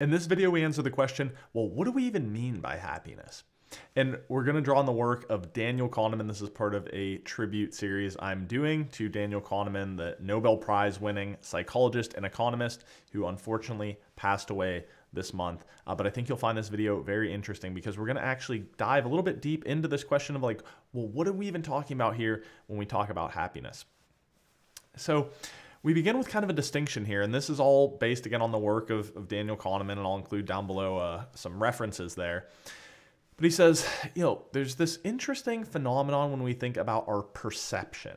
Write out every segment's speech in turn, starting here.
In this video, we answer the question, well, what do we even mean by happiness? And we're going to draw on the work of Daniel Kahneman. This is part of a tribute series I'm doing to Daniel Kahneman, the Nobel Prize winning psychologist and economist who unfortunately passed away this month. But I think you'll find this video very interesting because we're going to actually dive a little bit deep into this question of like, well, what are we even talking about here when we talk about happiness? So we begin with kind of a distinction here, and this is all based again on the work of Daniel Kahneman, and I'll include down below some references there. But he says, there's this interesting phenomenon when we think about our perception,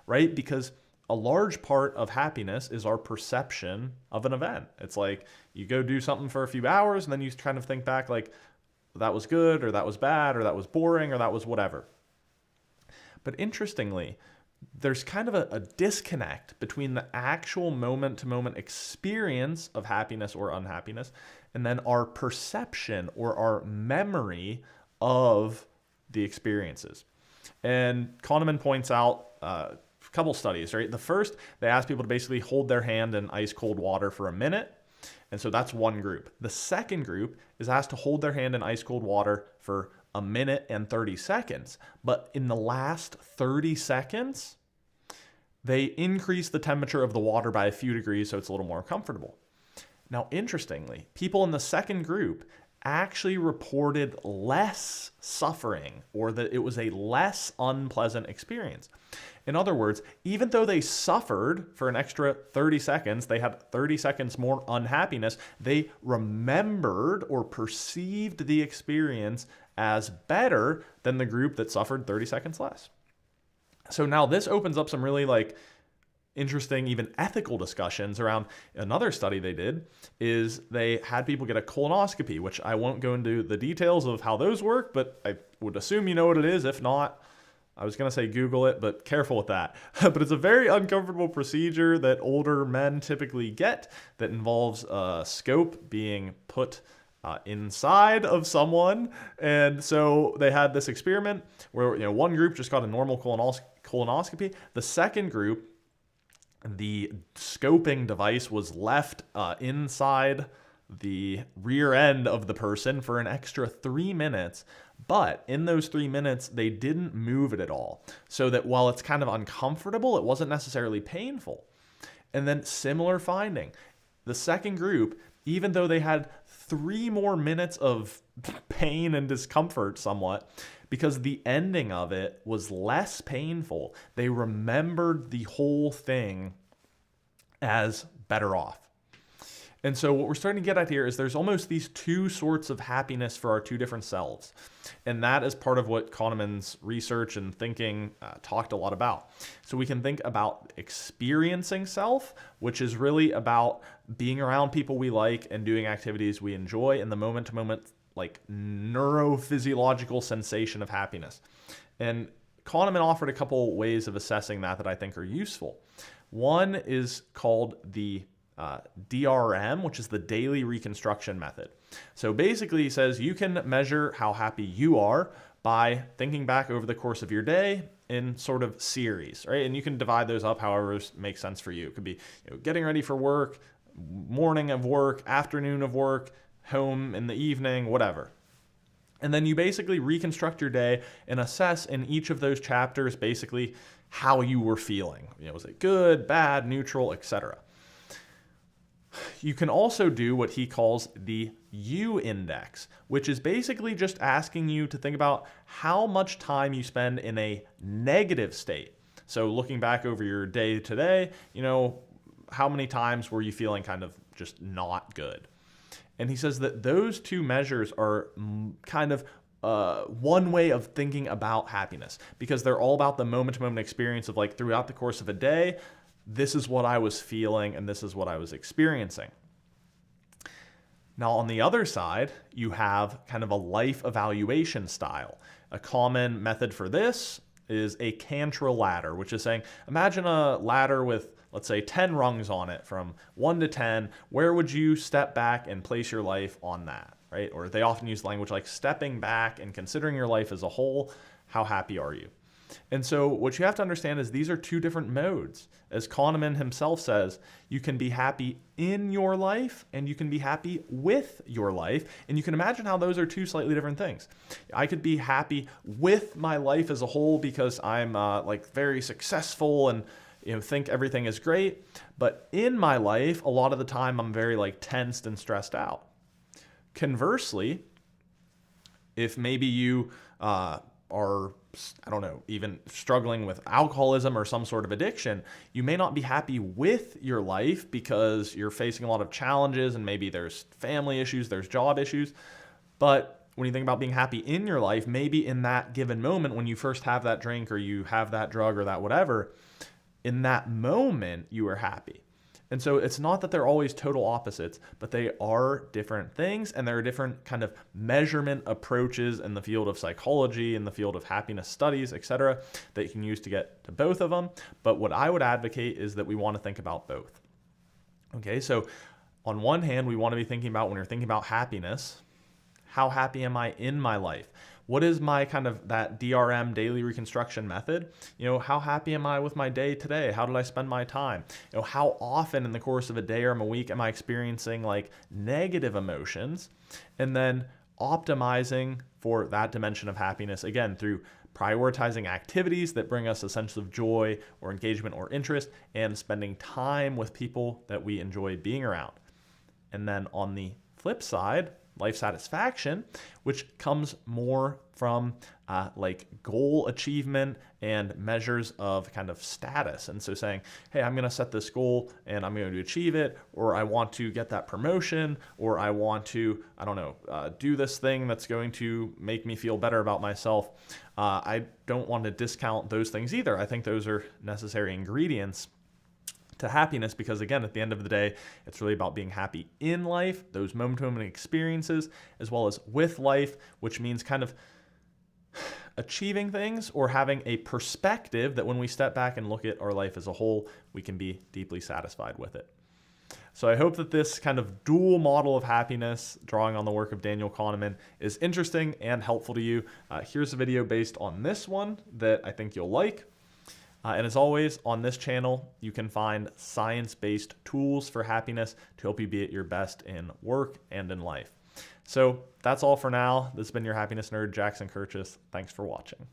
right? Because a large part of happiness is our perception of an event. It's like you go do something for a few hours, and then you kind of think back like, that was good, or that was bad, or that was boring, or that was whatever. But interestingly, there's kind of a disconnect between the actual moment-to-moment experience of happiness or unhappiness and then our perception or our memory of the experiences. And Kahneman points out a couple studies, right? The first, they ask people to basically hold their hand in ice cold water for a minute. And so that's one group. The second group is asked to hold their hand in ice cold water for a minute and 30 seconds. But in the last 30 seconds, they increase the temperature of the water by a few degrees so it's a little more comfortable. Now, interestingly, people in the second group actually reported less suffering, or that it was a less unpleasant experience. In other words, even though they suffered for an extra 30 seconds, they had 30 seconds more unhappiness, they remembered or perceived the experience as better than the group that suffered 30 seconds less. So now this opens up some really interesting, even ethical discussions around another study they did is they had people get a colonoscopy, which I won't go into the details of how those work, but I would assume you know what it is. If not, I was going to say Google it, but careful with that. But it's a very uncomfortable procedure that older men typically get that involves a scope being put inside of someone. And so they had this experiment where one group just got a normal colonoscopy. The second group, the scoping device was left inside the rear end of the person for an extra 3 minutes. But in those 3 minutes, they didn't move it at all. So that while it's kind of uncomfortable, it wasn't necessarily painful. And then similar finding. The second group, even though they had 3 more minutes of pain and discomfort somewhat, because the ending of it was less painful, they remembered the whole thing as better off. And so what we're starting to get at here is there's almost these two sorts of happiness for our two different selves. And that is part of what Kahneman's research and thinking talked a lot about. So we can think about experiencing self, which is really about being around people we like and doing activities we enjoy in the moment-to-moment neurophysiological sensation of happiness. And Kahneman offered a couple ways of assessing that I think are useful. One is called the DRM, which is the daily reconstruction method. So basically he says you can measure how happy you are by thinking back over the course of your day in sort of series, right? And you can divide those up however makes sense for you. It could be getting ready for work, morning of work, afternoon of work, home in the evening, whatever. And then you basically reconstruct your day and assess in each of those chapters basically how you were feeling. Was it good, bad, neutral, etc. You can also do what he calls the U index, which is basically just asking you to think about how much time you spend in a negative state. So looking back over your day today, how many times were you feeling kind of just not good? And he says that those two measures are kind of one way of thinking about happiness because they're all about the moment-to-moment experience of throughout the course of a day, this is what I was feeling and this is what I was experiencing. Now, on the other side, you have kind of a life evaluation style. A common method for this is a Cantrell ladder, which is saying, imagine a ladder with, let's say, 10 rungs on it from 1 to 10. Where would you step back and place your life on that, right? Or they often use language like stepping back and considering your life as a whole. How happy are you? And so what you have to understand is these are two different modes. As Kahneman himself says, you can be happy in your life and you can be happy with your life. And you can imagine how those are two slightly different things. I could be happy with my life as a whole because I'm like very successful and think everything is great. But in my life, a lot of the time I'm very like tensed and stressed out. Conversely, if maybe you are, I don't know, even struggling with alcoholism or some sort of addiction, you may not be happy with your life because you're facing a lot of challenges and maybe there's family issues, there's job issues. But when you think about being happy in your life, maybe in that given moment when you first have that drink or you have that drug or that whatever, in that moment you are happy. And so it's not that they're always total opposites, but they are different things, and there are different kind of measurement approaches in the field of psychology, in the field of happiness studies, etc., that you can use to get to both of them. But what I would advocate is that we want to think about both. Okay, so on one hand, we want to be thinking about, when you're thinking about happiness, how happy am I in my life? What is my kind of that DRM, daily reconstruction method? How happy am I with my day today? How did I spend my time? How often in the course of a day or a week am I experiencing like negative emotions? And then optimizing for that dimension of happiness, again, through prioritizing activities that bring us a sense of joy or engagement or interest, and spending time with people that we enjoy being around. And then on the flip side, life satisfaction, which comes more from like goal achievement and measures of kind of status. And so saying, hey, I'm going to set this goal and I'm going to achieve it, or I want to get that promotion, or I want to, do this thing that's going to make me feel better about myself. I don't want to discount those things either. I think those are necessary ingredients to happiness, because again, at the end of the day, it's really about being happy in life, those moment-to-moment experiences, as well as with life, which means kind of achieving things or having a perspective that when we step back and look at our life as a whole, we can be deeply satisfied with it. So I hope that this kind of dual model of happiness, drawing on the work of Daniel Kahneman, is interesting and helpful to you. Here's a video based on this one that I think you'll like. And as always, on this channel, you can find science-based tools for happiness to help you be at your best in work and in life. So that's all for now. This has been your happiness nerd, Jackson Kirchis. Thanks for watching.